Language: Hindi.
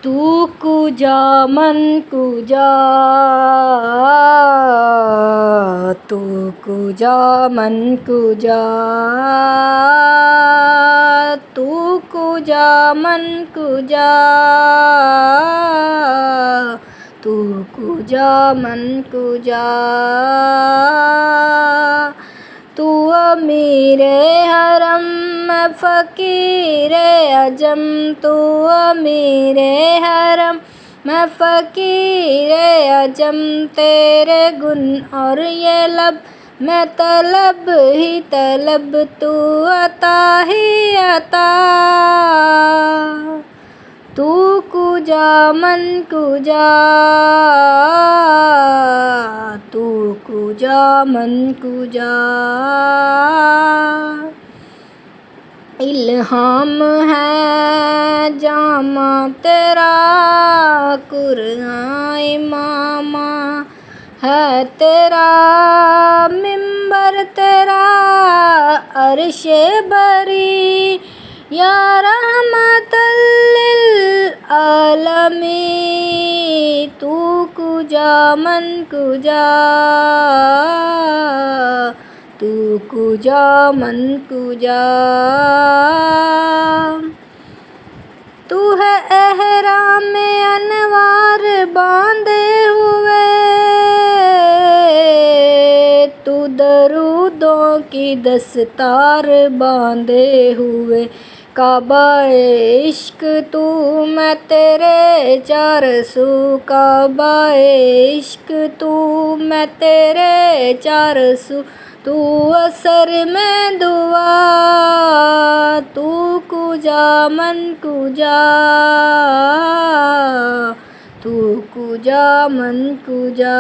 तू कुजा मन कुजा, तू कुजा मन कुजा, तू कुजा मन कुजा, तू कुजा मन कुजा। तू अमीरे हरम मैं फ़कीरे अजम, तू अमीरे हरम मैं फ़कीरे अजम, तेरे गुन और ये लब मैं तलब ही तलब, तू अता ही अता। तू कुजा मन कुजा, तू कुजा मन कुजा। इल्हाम है जामा तेरा कुरान इमामा है तेरा, मिंबर तेरा अर्शे बरी, या रहमतल लिल आलमी। तू कुजा मन कुजा, तू कुजा मन कुजा। तू है एहराम में अनवार बांधे हुए, तू दरूदों की दस्तार बांधे हुए, काबाए इश्क तू मैं तेरे चार सू, काबाए इश्क तू मैं तेरे चार सू। तू असर में दुआ, तू कुजा मन कुजा, तू कुजा मन कुजा।